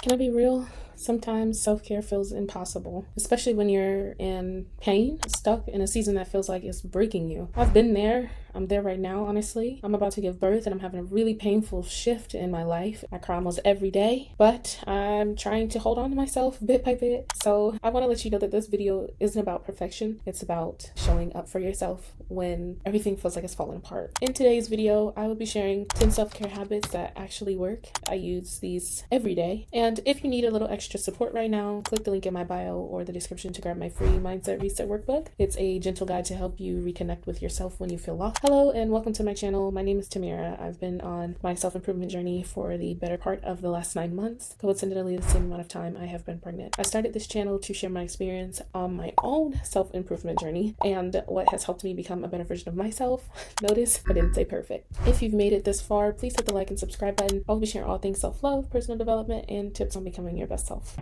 Can I be real? Sometimes self-care feels impossible, especially when you're in pain, stuck in a season that feels like it's breaking you. I've been there. I'm there right now, honestly. I'm about to give birth and I'm having a really painful shift in my life. I cry almost every day, but I'm trying to hold on to myself bit by bit. So I want to let you know that this video isn't about perfection. It's about showing up for yourself when everything feels like it's falling apart. In today's video, I will be sharing 10 self-care habits that actually work. I use these every day. And if you need a little extra support right now, click the link in my bio or the description to grab my free Mindset Reset workbook. It's a gentle guide to help you reconnect with yourself when you feel lost. Hello and welcome to my channel. My name is Tamira. I've been on my self-improvement journey for the better part of the last 9 months. Coincidentally, the same amount of time I have been pregnant. I started this channel to share my experience on my own self-improvement journey and what has helped me become a better version of myself. Notice I didn't say perfect. If you've made it this far, please hit the like and subscribe button. I'll be sharing all things self-love, personal development, and tips on becoming your best self.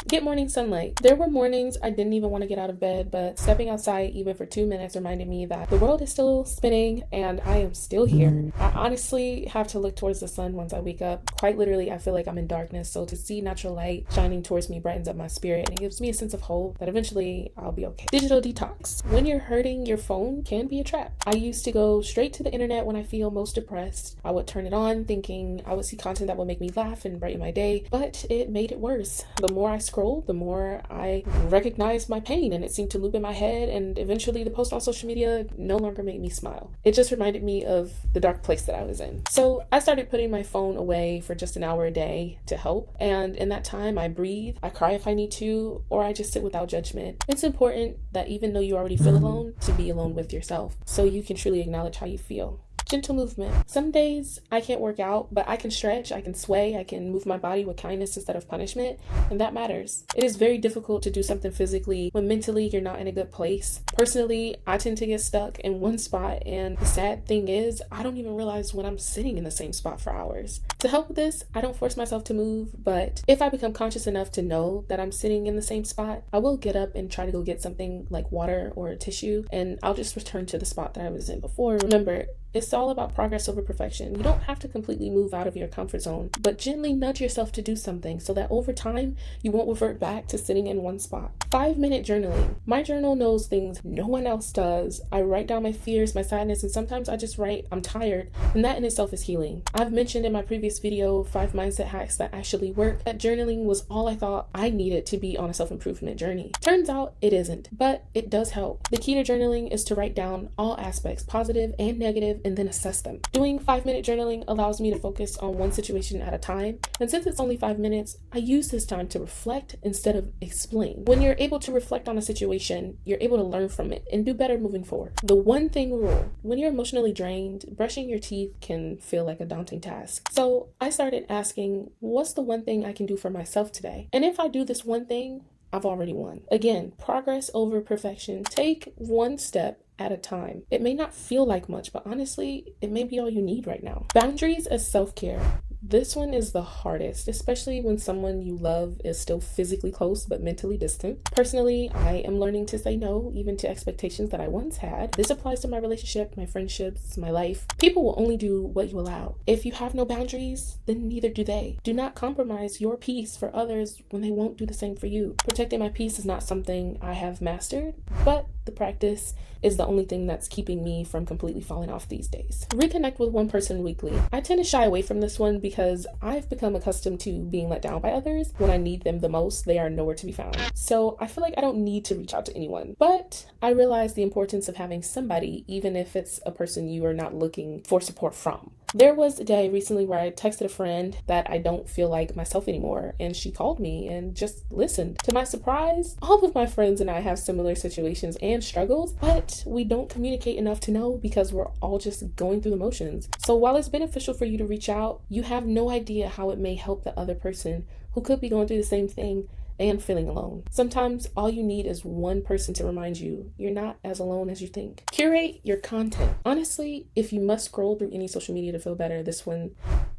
Get morning sunlight. There were mornings I didn't even want to get out of bed, but stepping outside even for 2 minutes reminded me that the world is still spinning and I am still here. I honestly have to look towards the sun once I wake up. Quite literally, I feel like I'm in darkness, so to see natural light shining towards me brightens up my spirit and it gives me a sense of hope that eventually I'll be okay. Digital detox. When you're hurting, your phone can be a trap. I used to go straight to the internet when I feel most depressed. I would turn it on thinking I would see content that would make me laugh and brighten my day, but it made it worse. The more I scrolled, the more I recognized my pain and it seemed to loop in my head, and eventually the post on social media no longer made me smile. It just reminded me of the dark place that I was in. So I started putting my phone away for just an hour a day to help, and in that time I breathe, I cry if I need to, or I just sit without judgment. It's important that even though you already feel alone, to be alone with yourself so you can truly acknowledge how you feel. Gentle movement. Some days I can't work out, but I can stretch, I can sway, I can move my body with kindness instead of punishment, and that matters. It is very difficult to do something physically when mentally you're not in a good place. Personally, I tend to get stuck in one spot, and the sad thing is, I don't even realize when I'm sitting in the same spot for hours. To help with this, I don't force myself to move, but if I become conscious enough to know that I'm sitting in the same spot, I will get up and try to go get something like water or a tissue, and I'll just return to the spot that I was in before. Remember, it's all about progress over perfection. You don't have to completely move out of your comfort zone, but gently nudge yourself to do something so that over time, you won't revert back to sitting in one spot. 5-minute journaling. My journal knows things no one else does. I write down my fears, my sadness, and sometimes I just write, I'm tired, and that in itself is healing. I've mentioned in my previous video, 5 mindset hacks that actually work, that journaling was all I thought I needed to be on a self-improvement journey. Turns out it isn't, but it does help. The key to journaling is to write down all aspects, positive and negative, and then assess them. Doing 5-minute journaling allows me to focus on one situation at a time, and since it's only 5 minutes, I use this time to reflect instead of explain. When you're able to reflect on a situation, you're able to learn from it and do better moving forward. The one thing rule: when you're emotionally drained, brushing your teeth can feel like a daunting task. So I started asking, what's the one thing I can do for myself today? And if I do this one thing, I've already won. Again, progress over perfection. Take one step at a time. It may not feel like much, but honestly, it may be all you need right now. Boundaries as self-care. This one is the hardest, especially when someone you love is still physically close but mentally distant. Personally, I am learning to say no, even to expectations that I once had. This applies to my relationship, my friendships, my life. People will only do what you allow. If you have no boundaries, then neither do they. Do not compromise your peace for others when they won't do the same for you. Protecting my peace is not something I have mastered, but the practice is the only thing that's keeping me from completely falling off these days. Reconnect with one person weekly. I tend to shy away from this one because I've become accustomed to being let down by others. When I need them the most, they are nowhere to be found. So I feel like I don't need to reach out to anyone. But I realize the importance of having somebody, even if it's a person you are not looking for support from. There was a day recently where I texted a friend that I don't feel like myself anymore, and she called me and just listened. To my surprise, all of my friends and I have similar situations and struggles, but we don't communicate enough to know because we're all just going through the motions. So while it's beneficial for you to reach out, you have no idea how it may help the other person who could be going through the same thing and feeling alone. Sometimes all you need is one person to remind you you're not as alone as you think. Curate your content. Honestly, if you must scroll through any social media to feel better, this one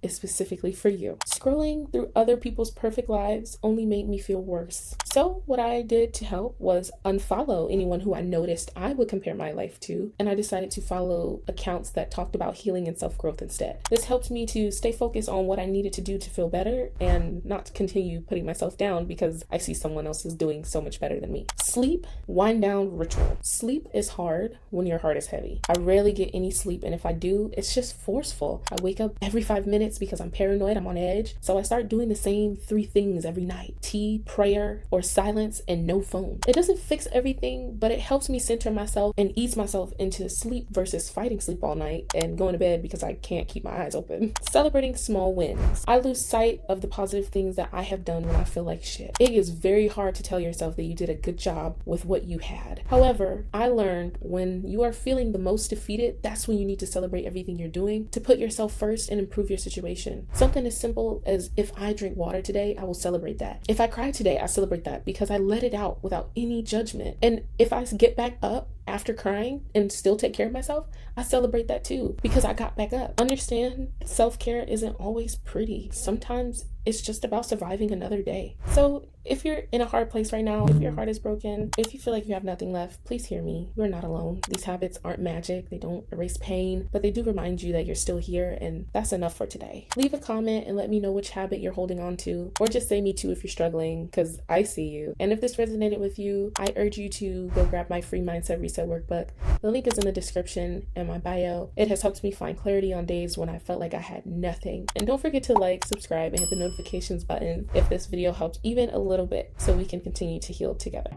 is specifically for you. Scrolling through other people's perfect lives only made me feel worse. So what I did to help was unfollow anyone who I noticed I would compare my life to, and I decided to follow accounts that talked about healing and self-growth instead. This helped me to stay focused on what I needed to do to feel better and not to continue putting myself down because I see someone else is doing so much better than me. Sleep, wind down ritual. Sleep is hard when your heart is heavy. I rarely get any sleep, and if I do, it's just forceful. I wake up every 5 minutes because I'm paranoid, I'm on edge. So I start doing the same 3 things every night: tea, prayer, or silence, and no phone. It doesn't fix everything, but it helps me center myself and ease myself into sleep versus fighting sleep all night and going to bed because I can't keep my eyes open. Celebrating small wins. I lose sight of the positive things that I have done when I feel like shit. It is very hard to tell yourself that you did a good job with what you had. However, I learned when you are feeling the most defeated, that's when you need to celebrate everything you're doing to put yourself first and improve your situation. Something as simple as, if I drink water today, I will celebrate that. If I cry today, I celebrate that because I let it out without any judgment. And if I get back up after crying and still take care of myself, I celebrate that too because I got back up. Understand, self-care isn't always pretty. Sometimes it's just about surviving another day. So if you're in a hard place right now, if your heart is broken, if you feel like you have nothing left, please hear me. You're not alone. These habits aren't magic. They don't erase pain, but they do remind you that you're still here, and that's enough for today. Leave a comment and let me know which habit you're holding on to, or just say me too if you're struggling, because I see you. And if this resonated with you, I urge you to go grab my free Mindset Reset workbook. The link is in the description and my bio. It has helped me find clarity on days when I felt like I had nothing. And don't forget to like, subscribe, and hit the notifications button if this video helped even a little bit, so we can continue to heal together.